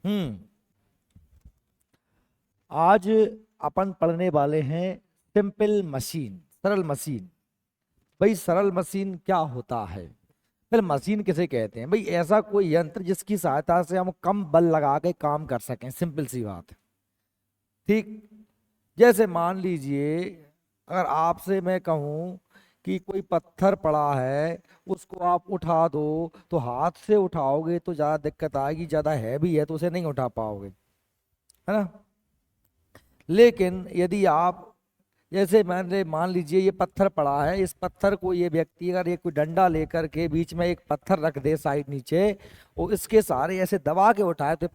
हम्म। आज अपन पढ़ने वाले हैं सिंपल मशीन, सरल मशीन। भाई सरल मशीन क्या होता है? फिर मशीन किसे कहते हैं? भाई ऐसा कोई यंत्र जिसकी सहायता से हम कम बल लगा के काम कर सकें, सिंपल सी बात है। ठीक। जैसे मान लीजिए, अगर आपसे मैं कहूं कि कोई पत्थर पड़ा है, उसको आप उठा दो, तो हाथ से उठाओगे तो ज्यादा दिक्कत आएगी, ज्यादा हैवी है तो उसे नहीं उठा पाओगे, है ना। लेकिन यदि आप, जैसे मैंने मान लीजिए ये पत्थर पड़ा है, इस पत्थर को ये व्यक्ति अगर ये कोई डंडा लेकर के बीच में एक पत्थर रख दे साइड नीचे, और इसके सहारे ऐसे दबा के उठाए, तो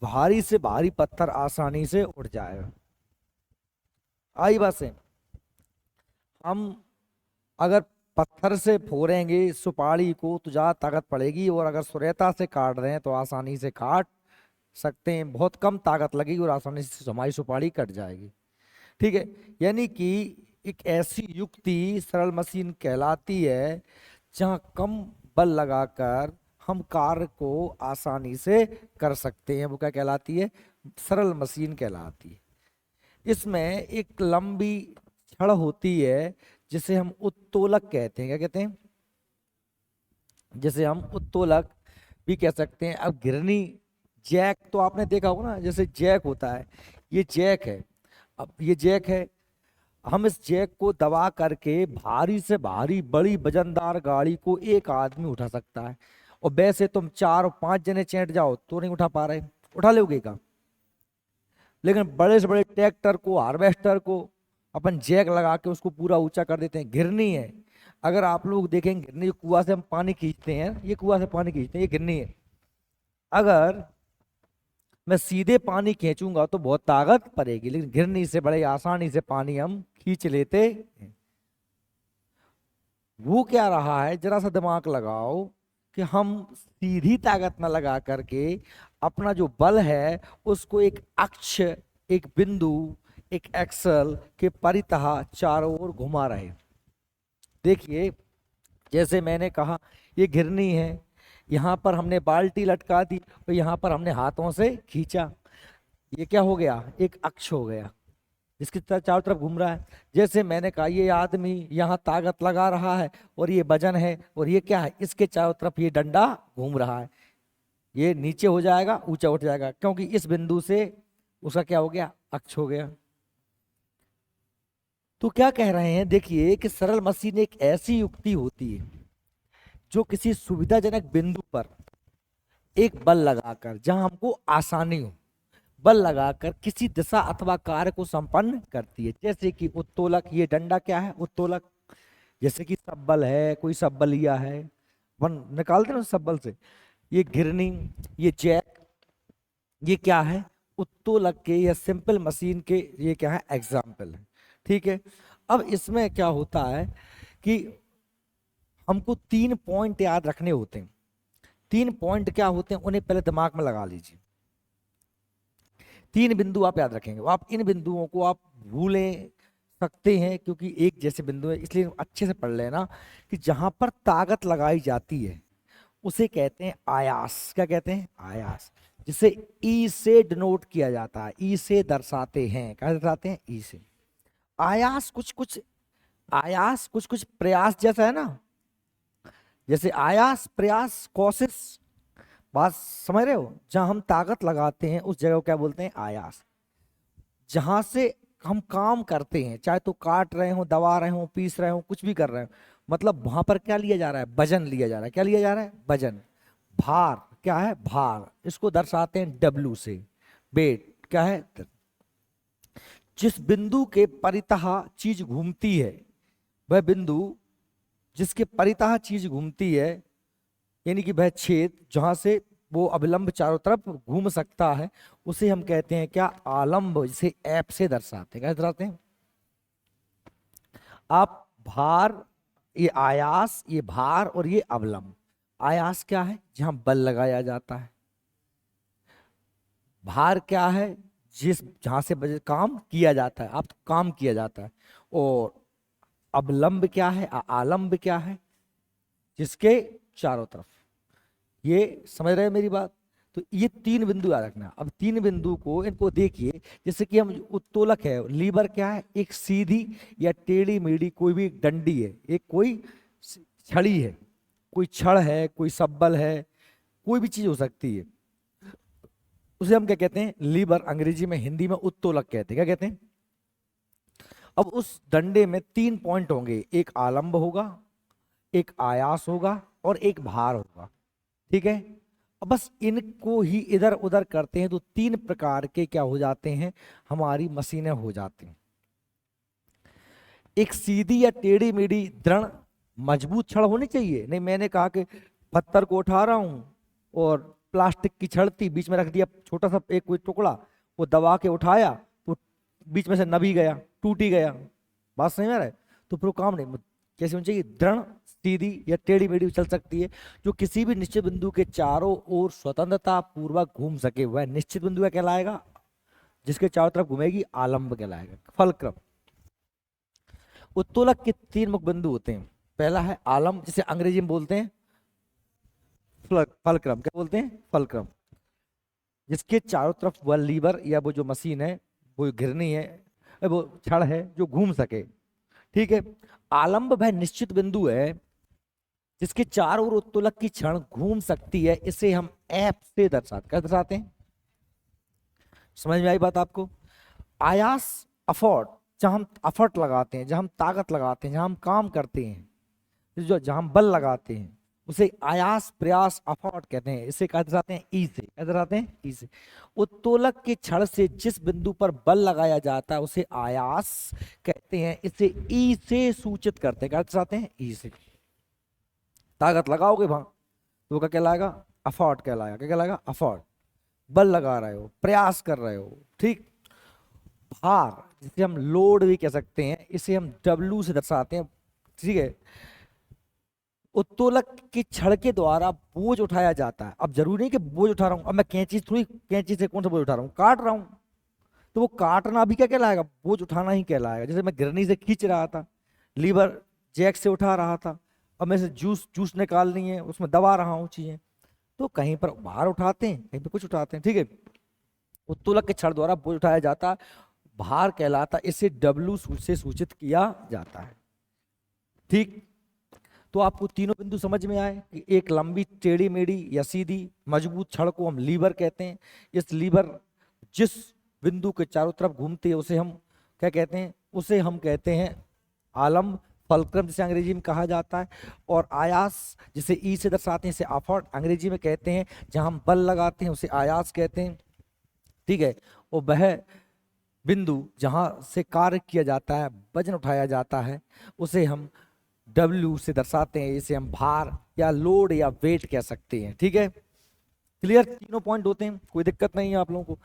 भारी से भारी पत्थर आसानी से उठ जाएगा। आई बात है। हम अगर पत्थर से फोड़ेंगे सुपारी को तो ज्यादा ताकत पड़ेगी, और अगर सुरेता से काट रहे हैं तो आसानी से काट सकते हैं, बहुत कम ताकत लगेगी और आसानी से हमारी सुपारी कट जाएगी। ठीक है। यानी कि एक ऐसी युक्ति सरल मशीन कहलाती है जहां कम बल लगाकर हम कार्य को आसानी से कर सकते हैं। वो क्या कहलाती है? सरल मशीन कहलाती है। इसमें एक लंबी छड़ होती है जिसे हम उत्तोलक कहते हैं। क्या कहते हैं? जैसे हम उत्तोलक भी कह सकते हैं। अब घिरनी, जैक तो आपने देखा होगा ना, जैसे जैक होता है, ये जैक है। अब ये जैक है, हम इस जैक को दबा करके भारी से भारी बड़ी वजनदार गाड़ी को एक आदमी उठा सकता है। और वैसे तुम चार और पांच जने चैंट जाओ तो नहीं उठा पा रहे, उठा लोगे का? लेकिन बड़े से बड़े ट्रैक्टर को, हार्वेस्टर को अपन जैक लगा के उसको पूरा ऊंचा कर देते हैं। घिरनी है, अगर आप लोग देखेंगे घिरनी, जो कुआं से हम पानी खींचते हैं, ये कुआं से पानी खींचते हैं, ये घिरनी है। अगर मैं सीधे पानी खींचूंगा तो बहुत ताकत पड़ेगी, लेकिन घिरनी से बड़े आसानी से पानी हम खींच लेते हैं। वो क्या रहा है, जरा सा दिमाग लगाओ कि हम सीधी ताकत न लगा करके अपना जो बल है उसको एक अक्ष, एक बिंदु, एक एक्सल के परितः चारों ओर घुमा रहे। देखिए, जैसे मैंने कहा, ये घिरनी है, यहाँ पर हमने बाल्टी लटका दी और यहाँ पर हमने हाथों से खींचा। ये क्या हो गया? एक अक्ष हो गया जिसकी चारों तरफ घूम रहा है। जैसे मैंने कहा, ये आदमी यहाँ ताकत लगा रहा है और ये वजन है, और ये क्या है, इसके चारों तरफ ये डंडा घूम रहा है। ये नीचे हो जाएगा, ऊंचा उठ जाएगा, क्योंकि इस बिंदु से उसका क्या हो गया? अक्ष हो गया। तो क्या कह रहे हैं, देखिए कि सरल मशीन एक ऐसी युक्ति होती है जो किसी सुविधाजनक बिंदु पर एक बल लगाकर, जहां हमको आसानी हो, बल लगाकर किसी दिशा अथवा कार्य को संपन्न करती है। जैसे कि उत्तोलक, ये डंडा क्या है? उत्तोलक। जैसे कि सब्बल है, कोई सब्बलिया है, वन निकालते हैं ना सब्बल से। ये घिरनी, ये जैक, ये क्या है? उत्तोलक के या सिंपल मशीन के ये क्या है? एग्जाम्पल है। ठीक है। अब इसमें क्या होता है कि हमको तीन पॉइंट याद रखने होते हैं। तीन पॉइंट क्या होते हैं, उन्हें पहले दिमाग में लगा लीजिए। तीन बिंदु आप याद रखेंगे, आप इन बिंदुओं को आप भूलें सकते हैं क्योंकि एक जैसे बिंदु है, इसलिए अच्छे से पढ़ लेना कि जहां पर ताकत लगाई जाती है उसे कहते हैं आयास। क्या कहते हैं? आयास। जिसे ई से डिनोट किया जाता है, ई से दर्शाते हैं। क्या दर्शाते हैं? ई से। आयास कुछ कुछ, आयास कुछ कुछ प्रयास जैसा है ना। जैसे आयास, प्रयास, कोशिश, बात समझ रहे हो? जहां हम ताकत लगाते हैं उस जगह को क्या बोलते हैं? आयास। जहां से हम काम करते हैं, चाहे तो काट रहे हो, दबा रहे हो, पीस रहे हो, कुछ भी कर रहे हो, मतलब वहां पर क्या लिया जा रहा है? वजन लिया जा रहा है। क्या लिया जा रहा है? वजन। भार क्या है? भार। इसको दर्शाते हैं डब्ल्यू से। वेट क्या है? जिस बिंदु के परितः चीज घूमती है, वह बिंदु जिसके परितः चीज घूमती है, यानी कि वह छेद जहां से वो अभिलंब चारों तरफ घूम सकता है, उसे हम कहते हैं क्या? आलंब। जिसे ऐप से दर्शाते हैं। क्या दर्शाते हैं? आप भार, ये आयास, ये भार और ये अवलंब। आयास क्या है? जहां बल लगाया जाता है। भार क्या है? जिस जहां से काम किया जाता है, आप तो काम किया जाता है। और अवलंब क्या है? आलंब क्या है? जिसके चारों तरफ। ये समझ रहे हैं मेरी बात? तो ये 3 बिंदु याद रखना। अब 3 बिंदु को इनको देखिए, जैसे कि हम उत्तोलक है, लीवर क्या है, एक सीधी या टेढ़ी मेढ़ी कोई भी डंडी है, एक कोई छड़ी है, कोई छड़ है, कोई सब्बल है, कोई भी चीज हो सकती है, उसे हम क्या कहते हैं, लीवर। अंग्रेजी में, हिंदी में उत्तोलक कहते हैं। क्या कहते हैं? अब उस डंडे में 3 पॉइंट होंगे, एक आलंब होगा, एक आयास होगा और एक भार होगा। ठीक है, अब बस इनको ही इधर उधर करते हैं तो 3 प्रकार के क्या हो जाते हैं, हमारी मशीनें हो जाती हैं। एक सीधी या टेढ़ी मेढ़ी दृढ़ मजबूत छड़ होनी चाहिए। नहीं, मैंने कहा कि पत्थर को उठा रहा हूं और प्लास्टिक की छड़ थी, बीच में रख दिया छोटा सा एक कोई टुकड़ा, वो दबा के उठाया तो बीच में से नबी गया, टूट ही गया। बात समझ में आ रहा है? तो फिर वो काम नहीं। कैसे होनी चाहिए? दृढ़, सीधी या टेढ़ी मेढ़ी चल सकती है, जो किसी भी निश्चित बिंदु के चारों ओर स्वतंत्रता पूर्वक घूम सके, वह निश्चित बिंदु का कहलाएगा। जिसके चारों तरफ घूमेगी आलंब कहलाएगा। फलक्रम। उत्तोलक के 3 मुख्य बिंदु होते हैं। पहला है आलंब, जिसे अंग्रेजी में बोलते हैं फलक्रम। क्या बोलते हैं? फलक्रम। जिसके चारों तरफ वह लीवर या वो जो मशीन है, वो घिरनी है, वो छड़ है जो घूम सके। ठीक है। आलंब वह निश्चित बिंदु है जिसके चारों ओर उत्तोलक की छड़ घूम सकती है। इसे हम एफ से दर्शाते हैं। समझ में आई बात आपको? आयास, अफर्ट, जहां हम अफर्ट लगाते हैं, जहां हम ताकत लगाते हैं, जहां हम काम करते हैं, जहां हम बल लगाते हैं, उसे आयास, प्रयास, अफर्ट कहते हैं। इसे क्या दर्शाते हैं? ई से। क्या दर्शाते हैं? ई से। उत्तोलक के छड़ से जिस बिंदु पर बल लगाया जाता है उसे आयास कहते हैं। इसे ई से सूचित करते हैं। क्या दर्शाते हैं? ई से। ताकत लगाओगे वहां तो क्या कहलाएगा? अफर्ट कहलाएगा। क्या कहलाएगा? अफर्ट। बल लगा रहे हो, प्रयास कर रहे हो। ठीक। भार, जिसे हम लोड भी कह सकते हैं, इसे हम डब्ल्यू से दर्शाते हैं। ठीक है। उत्तोलक की छड़ के द्वारा बोझ उठाया जाता है। अब जरूरी नहीं कि बोझ उठा रहा हूं, अब मैं कैंची से कौन सा बोझ उठा रहा हूं, काट रहा हूं, तो वो काटना भी क्या कहलाएगा? बोझ उठाना ही कहलाएगा। जैसे मैं गिरनी से खींच रहा था, लीवर जैक से उठा रहा था, अब मैं से जूस जूस निकालनी है, उसमें दबा रहा हूँ चीजें, तो कहीं पर भार उठाते हैं, कहीं पर कुछ उठाते हैं। ठीक है। उत्तोलक के छड़ द्वारा बोझ उठाया जाता, भार कहलाता, इसे डब्ल्यू से सूचित किया जाता है। ठीक। तो आपको तीनों बिंदु समझ में आए कि एक लंबी टेढ़ी मेढ़ी या सीधी मजबूत छड़ को हम लीवर कहते हैं। इस लीवर जिस बिंदु के चारों तरफ घूमते हैं उसे हम क्या कहते हैं? उसे हम कहते हैं आलंब। फलक्रम जिसे अंग्रेजी में कहा जाता है। और आयास, जिसे ई से दर्शाते हैं, इसे अफर्ट अंग्रेजी में कहते हैं। जहां हम बल लगाते हैं उसे आयास कहते हैं। ठीक है। और वह बिंदु जहां से कार्य किया जाता है, वजन उठाया जाता है, उसे हम डब्ल्यू से दर्शाते हैं। इसे हम भार या लोड या वेट कह सकते हैं। ठीक है। क्लियर? तीनों पॉइंट होते हैं, कोई दिक्कत नहीं है आप लोगों को।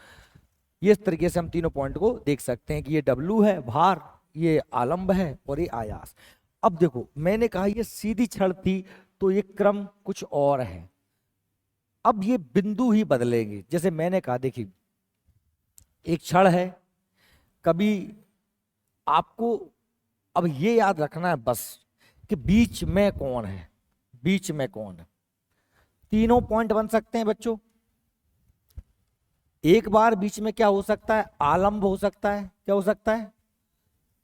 ये इस तरीके से हम तीनों पॉइंट को देख सकते हैं कि ये डब्ल्यू है भार, ये आलंब है और ये आयास। अब देखो, मैंने कहा ये सीधी छड़ थी तो ये क्रम कुछ और है। अब ये बिंदु ही बदलेंगे। जैसे मैंने कहा, देखिए एक छड़ है, कभी आपको अब ये याद रखना है बस कि बीच में कौन है, बीच में कौन है। तीनों पॉइंट बन सकते हैं बच्चों। एक बार बीच में क्या हो सकता है? आलंब हो सकता है। क्या हो सकता है?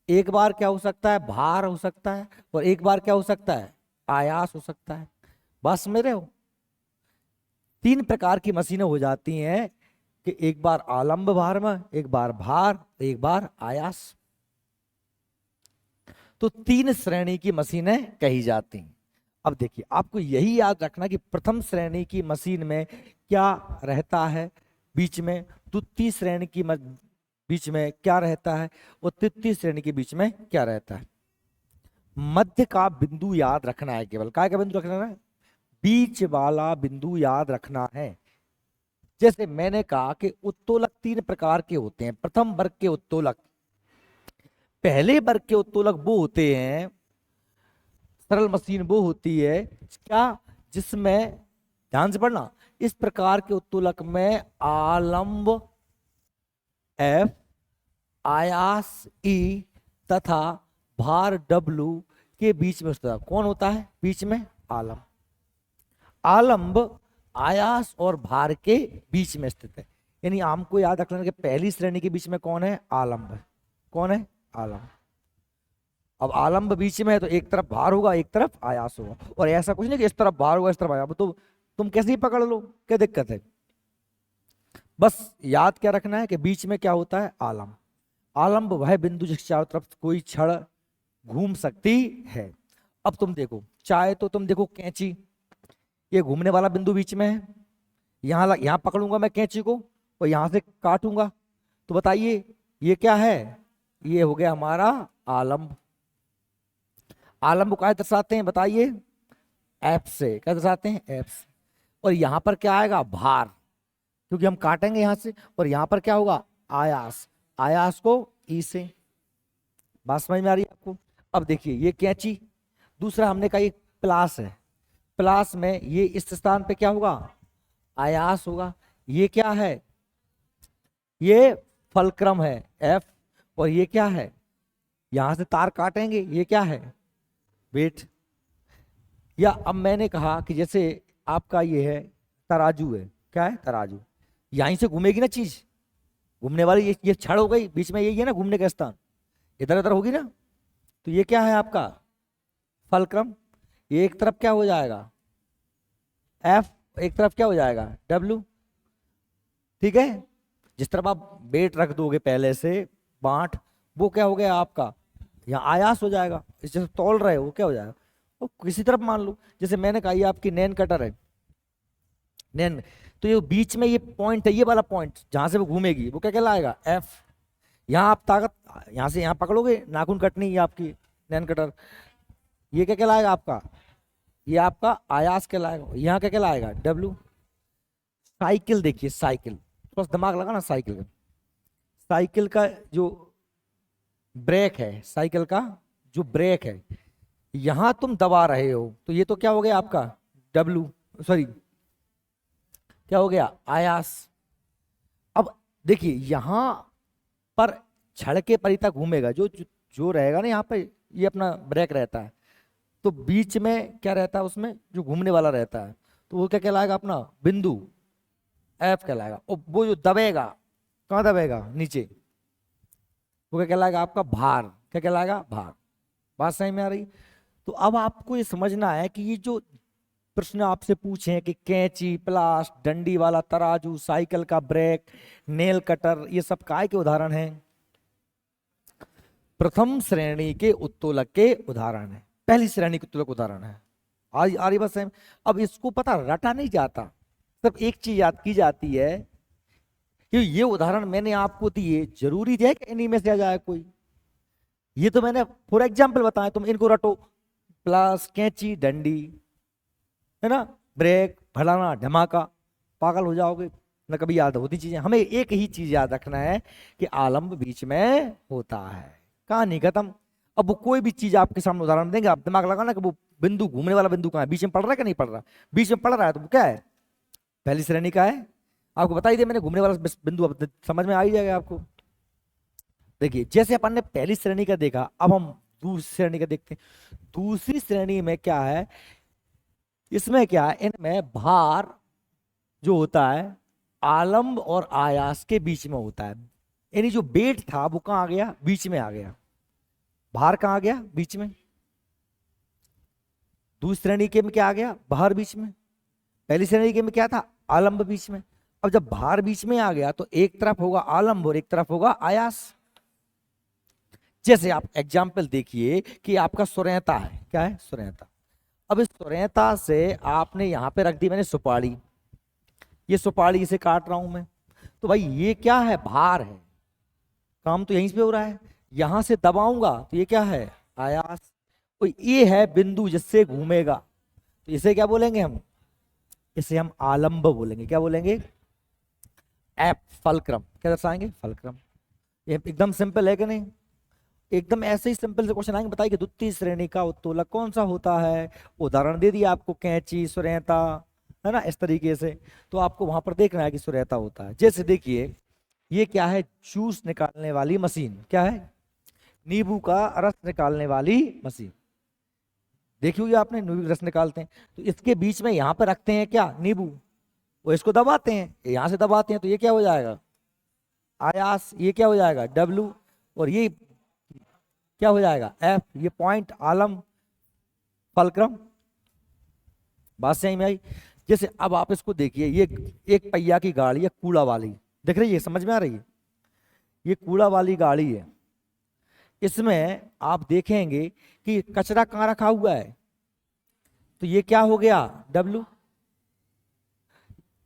एक बार क्या हो सकता है? भार हो सकता है। और एक बार क्या हो सकता है? आयास हो सकता है। बस मेरे हो 3 प्रकार की मशीनें हो जाती हैं कि एक बार आलंब भार में, एक बार भार, एक बार आयास। तो 3 श्रेणी की मशीनें कही जाती हैं। अब देखिए, आपको यही याद रखना कि प्रथम श्रेणी की मशीन में क्या रहता है बीच में, द्वितीय श्रेणी की बीच में क्या रहता है, और तृतीय श्रेणी के बीच में क्या रहता है। मध्य का बिंदु याद रखना है। केवल क्या बिंदु रखना है? बीच वाला बिंदु याद रखना है। जैसे मैंने कहा कि उत्तोलक 3 प्रकार के होते हैं। प्रथम वर्ग के उत्तोलक, पहले वर्ग के उत्तोलक वो होते हैं, सरल मशीन वो होती है क्या, जिसमें ध्यान से पढ़ना, इस प्रकार के उत्तोलक में आलंब एफ, आयास ई तथा भार डब्ल्यू के बीच में होता है। कौन होता है बीच में? आलंब। आलंब आयास और भार के बीच में स्थित है। यानी हमको याद रखना कि पहली श्रेणी के बीच में कौन है? आलंब। कौन है? आलंब। अब आलंब बीच में है तो एक तरफ भार होगा, एक तरफ आयास होगा। और ऐसा कुछ नहीं कि इस तरफ भार होगा इस तरफ आयास, तो तुम कैसे ही पकड़ लो, क्या दिक्कत है? बस याद क्या रखना है कि बीच में क्या होता है? आलंब। आलंब वह बिंदु जिसके चारों तरफ कोई छड़ घूम सकती है। अब तुम देखो, चाहे तो तुम देखो कैंची, ये घूमने वाला बिंदु बीच में है, यहां पकड़ूंगा मैं कैंची को और यहां से काटूंगा, तो बताइए ये क्या है? ये हो गया हमारा आलंब। आलंब को क्या दर्शाते हैं बताइए? एफ से। क्या दर्शाते हैं? एफ से। और यहां पर क्या आएगा? भार, क्योंकि हम काटेंगे यहां से। और यहां पर क्या होगा? आयास। आयास को ई से। बात समझ में आ रही है आपको? अब देखिए ये कैंची, दूसरा हमने कहा ये प्लास है, प्लास में ये इस स्थान पे क्या होगा? आयास होगा। ये क्या है? ये फलक्रम है एफ। और ये क्या है? यहां से तार काटेंगे, ये क्या है? वेट। या अब मैंने कहा कि जैसे आपका ये है तराजू है, क्या है? तराजू। यहीं से घूमेगी ना चीज, घूमने वाली ये छड़ हो गई बीच में, यही है ना घूमने का स्थान, इधर उधर होगी ना, तो ये क्या है आपका? फलक्रम। ये एक तरफ क्या हो जाएगा? एफ। एक तरफ क्या हो जाएगा? डब्ल्यू। ठीक है। जिस तरफ आप वेट रख दोगे पहले से बांट, वो क्या हो गया आपका? यहाँ आयास हो जाएगा। इस जैसे तौल रहे हो वो क्या हो जाएगा? वो किसी तरफ मान लो, जैसे मैंने कहा ये आपकी नैन कटर है, नैन, तो ये बीच में ये पॉइंट है, ये वाला पॉइंट जहां से वो घूमेगी वो क्या कहलाएगा? एफ। यहाँ आप ताकत यहाँ से यहाँ पकड़ोगे, नाखून कटनी है आपकी नैन कटर, ये क्या कहलाएगा आपका? ये आपका आयास कहलाएगा। यहाँ क्या कहलाएगा? डब्ल्यू। साइकिल देखिए, साइकिल बस दिमाग लगा ना, साइकिल का, साइकिल का जो ब्रेक है, साइकिल का जो ब्रेक है, यहां तुम दबा रहे हो तो ये तो क्या हो गया आपका? डब्ल्यू, सॉरी क्या हो गया? आयास। अब देखिए यहां पर छड़ के परिता घूमेगा, जो रहेगा ना यहाँ पे, ये अपना ब्रेक रहता है, तो बीच में क्या रहता है उसमें? जो घूमने वाला रहता है, तो वो क्या कहलाएगा? अपना बिंदु एफ कहलाएगा। और वो जो दबेगा, कहाँ दबेगा? नीचे, वो क्या कहलाएगा आपका? भार। क्या कहलाएगा? भार। बात सही में आ रही? तो अब आपको ये समझना है कि ये जो प्रश्न आपसे पूछे हैं कि कैंची, प्लास, डंडी वाला तराजू, साइकिल का ब्रेक, नेल कटर, ये सब काय के उदाहरण हैं? प्रथम श्रेणी के उत्तोलक के उदाहरण है, पहली श्रेणी के उत्तोलक उदाहरण है। आज आ रही बात सही? अब इसको पता रटा नहीं जाता, सिर्फ एक चीज याद की जाती है कि ये उदाहरण मैंने आपको दिए, जरूरी है कि इन्हीं में से आ जाए कोई? ये तो मैंने फॉर एग्जाम्पल बताया, तुम इनको रटो, प्लास, कैंची, डंडी, है ना, ब्रेक, फलाना धमाका, पागल हो जाओगे ना, कभी याद होती चीजें। हमें एक ही चीज याद रखना है कि आलंब बीच में होता है, कहानी खत्म। अब वो कोई भी चीज आपके सामने उदाहरण देंगे, आप दिमाग लगाना कि वो बिंदु, घूमने वाला बिंदु कहाँ है, बीच में पड़ रहा है कि नहीं पड़ रहा? बीच में पड़ रहा है तो वो क्या है? पहली श्रेणी का है। आपको बता ही दिया मैंने, घूमने वाला बिंदु, अब समझ में आ ही जाएगा आपको। देखिए जैसे अपन ने पहली श्रेणी का देखा, अब हम दूसरी श्रेणी का देखते हैं। दूसरी श्रेणी में क्या है? इसमें क्या है? इनमें भार जो होता है आलंब और आयास के बीच में होता है। यानी जो वेट था वो कहां आ गया? बीच में आ गया। भार कहां आ गया? बीच में। दूसरी श्रेणी के में क्या आ गया? भार बीच में। पहली श्रेणी के में क्या था? आलंब बीच में। अब जब भार बीच में आ गया तो एक तरफ होगा आलंब और एक तरफ होगा आयास। जैसे आप एग्जाम्पल देखिए कि आपका सुरेहता है, क्या है? सुरेहता। अब इस सुरेहता से आपने यहां पे रख दी मैंने सुपारी, ये सुपारी, इसे काट रहा हूं मैं, तो भाई ये क्या है? भार है, काम तो यहीं पे हो रहा है। यहां से दबाऊंगा तो ये क्या है? आयास। तो ये है बिंदु जिससे घूमेगा, तो इसे क्या बोलेंगे हम? इसे हम आलंब बोलेंगे। क्या बोलेंगे? App, fulcrum. क्या दर्शाएंगे? फलक्रम। ये एकदम सिंपल है कि नहीं? एकदम ऐसे ही सिंपल से क्वेश्चन आएंगे, बताइए कि द्वितीय श्रेणी का उत्तोलक कौन सा होता है? उदाहरण दे दिया आपको, कैंची, सुरेहता, है ना, इस तरीके से। तो आपको वहां पर देखना है कि सुरेहता होता है। जैसे देखिए ये क्या है? जूस निकालने वाली मशीन। क्या है? नींबू का रस निकालने वाली मशीन। देखी हुई आपने, नींबू रस निकालते हैं, तो इसके बीच में यहां पर रखते हैं क्या? नींबू। वो इसको दबाते हैं, यहां से दबाते हैं, तो ये क्या हो जाएगा आयास, ये क्या हो जाएगा डब्लू, और ये क्या हो जाएगा एफ, ये पॉइंट आलम फलक्रम। बात सही में आई। जैसे अब आप इसको देखिए, ये एक पहिया की गाड़ी है कूड़ा वाली, देख रही है, समझ में आ रही है, ये कूड़ा वाली गाड़ी है। इसमें आप देखेंगे कि कचरा कहाँ रखा हुआ है, तो ये क्या हो गया डब्लू।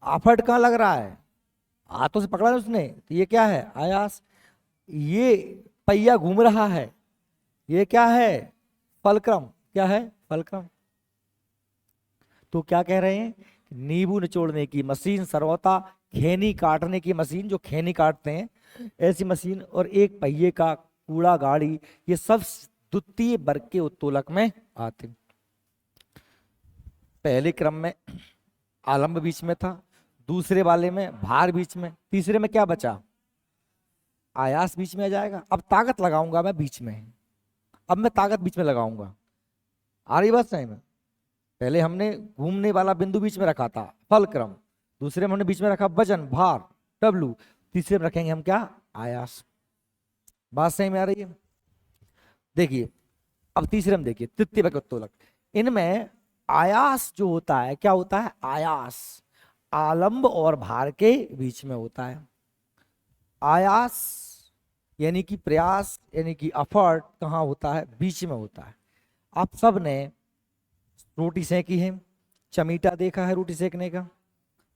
आफट कहाँ लग रहा है, हाथों से पकड़ा है उसने, तो ये क्या है आयास। ये पहिया घूम रहा है, ये क्या है फलक्रम, क्या है फलक्रम। तो क्या कह रहे हैं, नींबू निचोड़ने की मशीन सर्वथा खैनी काटने की मशीन, जो खैनी काटते हैं ऐसी मशीन, और एक पहिए का कूड़ा गाड़ी, ये सब द्वितीय वर्ग के उत्तोलक में आते। पहले क्रम में आलम्ब बीच में था, दूसरे वाले में भार बीच में, तीसरे में क्या बचा आयास बीच में आ जाएगा। अब ताकत लगाऊंगा मैं बीच में, अब मैं ताकत बीच में लगाऊंगा, आ रही बात सही में। पहले हमने घूमने वाला बिंदु बीच में रखा था फल क्रम, दूसरे में हमने बीच में रखा वजन भार डब्लू, तीसरे में रखेंगे हम क्या आयास। बात सही में आ रही है। देखिए अब तीसरे में देखिए तृतीय वर्ग उत्तोलक, इनमें आयास जो होता है क्या होता है आयास आलंब और भार के बीच में होता है। आयास यानी कि प्रयास यानी कि एफर्ट कहाँ होता है बीच में होता है। आप सब ने रोटी सेकी है, चमीटा देखा है रोटी सेकने का,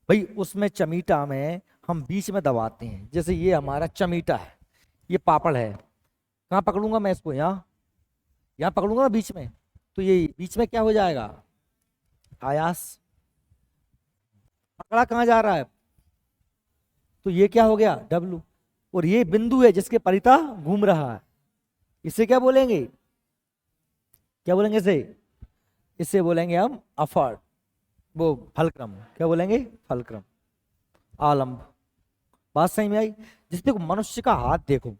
भाई उसमें चमीटा में हम बीच में दबाते हैं, जैसे ये हमारा चमीटा है, ये पापड़ है, कहाँ पकड़ूंगा मैं इसको, यहाँ यहाँ पकड़ूंगा ना बीच में, तो ये बीच में क्या हो जाएगा आयास। पकड़ा कहाँ जा रहा है, तो ये क्या हो गया डब्लू, और ये बिंदु है जिसके परिता घूम रहा है, इसे क्या बोलेंगे, क्या बोलेंगे इसे, इसे बोलेंगे हम अफर्ट, वो फलक्रम, क्या बोलेंगे फलक्रम आलंब। बात सही में आई। जिस देखो मनुष्य का हाथ देखो,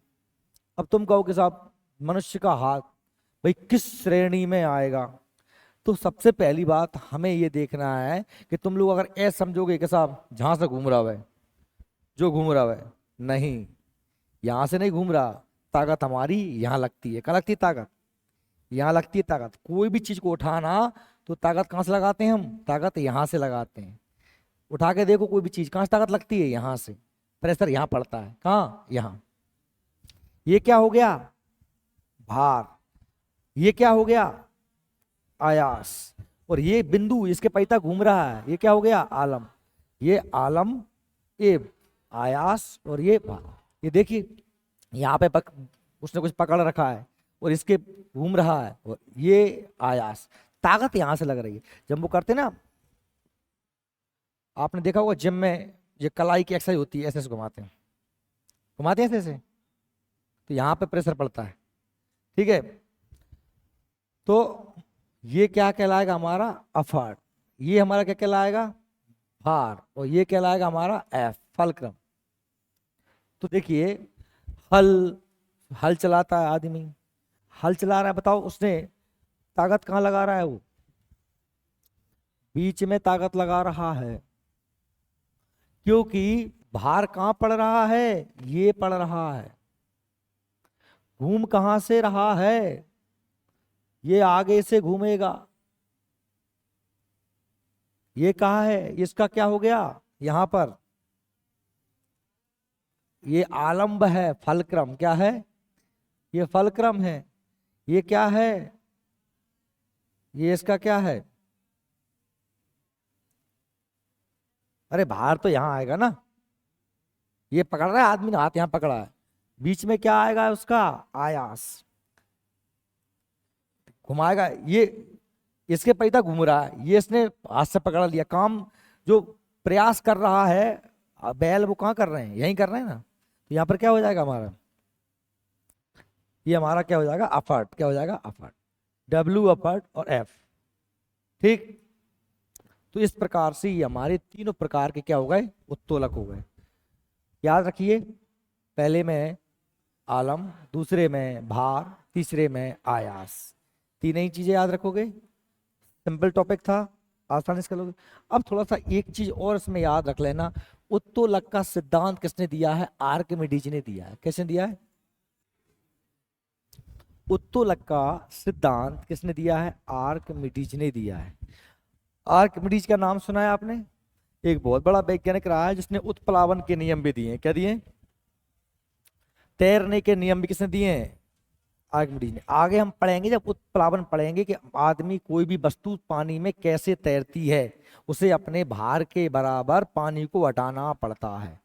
अब तुम कहो कि साहब मनुष्य का हाथ भाई किस श्रेणी में आएगा, तो सबसे पहली बात हमें ये देखना है कि तुम लोग अगर ऐसा समझोगे कि साहब जहां से घूम रहा है, जो घूम रहा है, नहीं यहां से नहीं घूम रहा, ताकत हमारी यहाँ लगती है, कहाँ लगती है ताकत, यहाँ लगती है ताकत। कोई भी चीज को उठाना तो ताकत कहाँ से लगाते हैं हम, ताकत यहाँ से लगाते हैं। उठा के देखो कोई भी चीज, कहाँ से ताकत लगती है, यहाँ से, प्रेशर यहाँ पड़ता है, कहाँ यहाँ। ये क्या हो गया भार, ये क्या हो गया आयास, और ये बिंदु इसके पैता घूम रहा है, ये क्या हो गया आलम, ये आलम, ये आयास, और ये भार। ये देखिए यहाँ पे उसने कुछ पकड़ रखा है और इसके घूम रहा है, और ये आयास, ताकत यहां से लग रही है। जब वो करते ना, आपने देखा होगा जिम में ये कलाई की एक्सरसाइज होती है, ऐसे ऐसे घुमाते हैं, घुमाते हैं ऐसे ऐसे, तो यहाँ पे प्रेशर पड़ता है, ठीक है। तो ये क्या कहलाएगा हमारा अफाट, ये हमारा क्या कहलाएगा भार, और ये कहलाएगा हमारा एफ फलक्रम। तो देखिए हल, हल चलाता है आदमी, हल चला रहा है, बताओ उसने ताकत कहाँ लगा रहा है, वो बीच में ताकत लगा रहा है, क्योंकि भार कहाँ पड़ रहा है, ये पड़ रहा है। घूम कहां से रहा है, ये आगे से घूमेगा, ये कहाँ है, इसका क्या हो गया यहां पर, ये आलंब है फलक्रम, क्या है ये फलक्रम है, ये क्या है ये इसका क्या है, अरे भार तो यहां आएगा ना, ये पकड़ रहा है आदमी ने हाथ यहां पकड़ा है, बीच में क्या आएगा उसका आयास, घुमाएगा, ये इसके पैदा घूम रहा है, ये इसने हाथ से पकड़ लिया, काम जो प्रयास कर रहा है बैल वो कहाँ कर रहे हैं, यहीं कर रहे हैं ना, तो यहाँ पर क्या हो जाएगा हमारा, ये हमारा क्या हो जाएगा अफर्ट, क्या हो जाएगा अफर्ट, डब्ल्यू अफर्ट और एफ, ठीक। तो इस प्रकार से ये हमारे तीनों प्रकार के क्या हो गए उत्तोलक हो गए। याद रखिए पहले में आलम, दूसरे में भार, तीसरे में आयास, तीन ही चीजें याद रखोगे, सिंपल टॉपिक था। आसानी से कर लोगे। अब थोड़ा सा एक चीज और इसमें याद रख लेना, उत्तोलक का सिद्धांत किसने दिया है? आर्किमिडीज ने दिया है। किसने दिया है? उत्तोलक का सिद्धांत किसने दिया है? आर्किमिडीज ने दिया है। आर्किमिडीज का नाम सुना है आपने? एक बहुत बड़ा वैज्ञानिक रहा है जिसने उत्प्लावन के नियम भी दिए हैं। क्या दिए हैं? तैरने के नियम भी किसने दिए हैं? आर्किमिडीज ने। आगे हम पढ़ेंगे, जब उत्प्लावन पढ़ेंगे, कि आदमी कोई भी वस्तु पानी में कैसे तैरती है, उसे अपने भार के बराबर पानी को हटाना पड़ता है।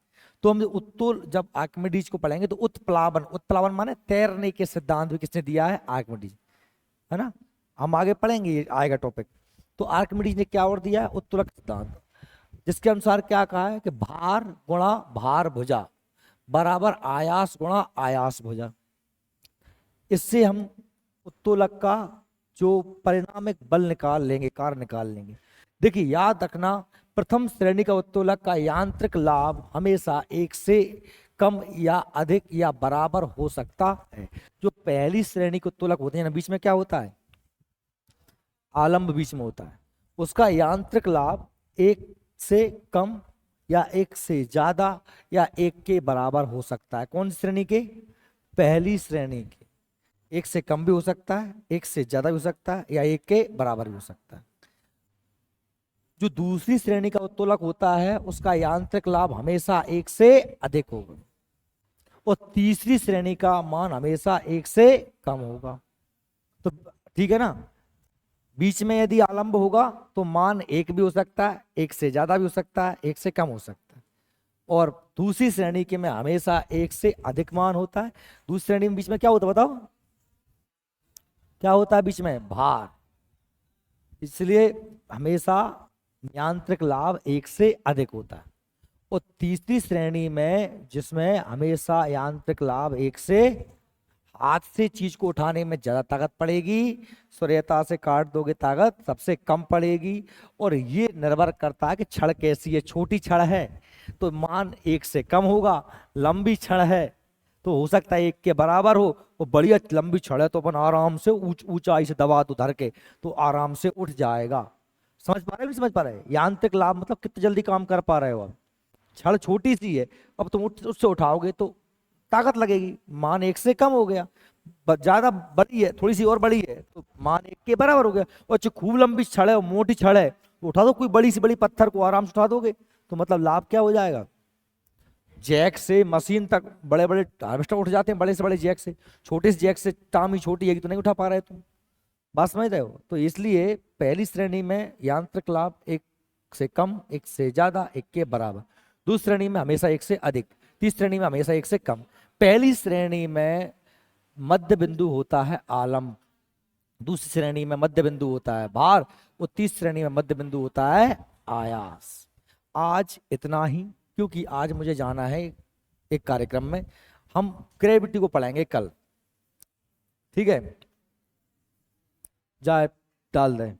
तो हम उत्तोल जब आर्किमिडीज को पढ़ेंगे तो उत्प्लावन, उत्प्लावन माने तैरने के सिद्धांत भी किसने दिया है? आर्किमिडीज, है ना। हम आगे पढ़ेंगे, ये आएगा टॉपिक। तो आर्किमिडीज ने क्या और दिया है? उत्तोलक सिद्धांत, जिसके अनुसार क्या कहा है कि भार गुणा भार भुजा बराबर आयास गुणा आयास भुजा। इससे हम उत्तोलक का जो परिणामिक बल निकाल लेंगे, कार्य निकाल लेंगे। देखिए याद रखना, प्रथम श्रेणी का उत्तोलक का यांत्रिक लाभ हमेशा एक से कम या अधिक या बराबर हो सकता है। जो पहली श्रेणी के उत्तोलक होते हैं ना, बीच में क्या होता है? आलंब बीच में होता है। उसका यांत्रिक लाभ एक से कम या एक से ज्यादा या एक के बराबर हो सकता है। कौन सी श्रेणी के? पहली श्रेणी के। एक से कम भी हो सकता है, एक से ज्यादा भी हो सकता है, या एक के बराबर भी हो सकता है। जो दूसरी श्रेणी का उत्तोलक होता है उसका यांत्रिक लाभ हमेशा एक से अधिक होगा, और तीसरी श्रेणी का मान हमेशा एक से कम होगा। तो ठीक है ना। बीच में यदि आलंब होगा तो मान एक भी हो सकता है, एक से ज्यादा भी हो सकता है, एक से कम हो सकता है। और दूसरी श्रेणी के में हमेशा एक से अधिक मान होता है। दूसरी श्रेणी में बीच में क्या होता है बताओ? क्या होता है बीच में? भार। इसलिए हमेशा यांत्रिक लाभ एक से अधिक होता है। और तीसरी श्रेणी में जिसमें हमेशा यांत्रिक लाभ एक से, हाथ से चीज को उठाने में ज्यादा ताकत पड़ेगी, सूर्यता से काट दोगे ताकत सबसे कम पड़ेगी। और ये निर्भर करता है कि छड़ कैसी है। छोटी छड़ है तो मान एक से कम होगा, लंबी छड़ है तो हो सकता है एक के बराबर हो, और बढ़िया लंबी छड़ है तो अपन आराम से ऊंचाई से दबा दो धर के तो आराम से उठ जाएगा। समझ पा रहे हो? नहीं समझ पा रहे? यांत्रिक लाभ मतलब कितनी जल्दी काम कर पा रहे हो आप। छड़ छोटी सी है, अब तुम उससे उठाओगे तो ताकत लगेगी, मान एक से कम हो गया। ज्यादा बड़ी है, थोड़ी सी और बड़ी है तो मान एक के बराबर हो गया। और जो खूब लंबी छड़ है और मोटी छड़ है तो उठा दो, कोई बड़ी सी बड़ी पत्थर को आराम से उठा दोगे। तो मतलब लाभ क्या हो जाएगा? जैक से मशीन तक बड़े बड़े हार्वेस्टर उठ जाते हैं, बड़े से बड़े जैक से। छोटे से जैक से टांग ही छोटी है तो नहीं उठा पा रहे तुम। बात समझ रहे हो? तो इसलिए पहली श्रेणी में यांत्रिक लाभ एक से कम, एक से ज्यादा, एक के बराबर। दूसरी श्रेणी में हमेशा एक से अधिक, तीसरी श्रेणी में हमेशा एक से कम। पहली श्रेणी में मध्य बिंदु होता है आलंब, दूसरी श्रेणी में मध्य बिंदु होता है भार, और तीसरी श्रेणी में मध्य बिंदु होता है आयास। आज इतना ही, क्योंकि आज मुझे जाना है एक कार्यक्रम में। हम ग्रेविटी को पढ़ाएंगे कल, ठीक है? जाए डाल दें।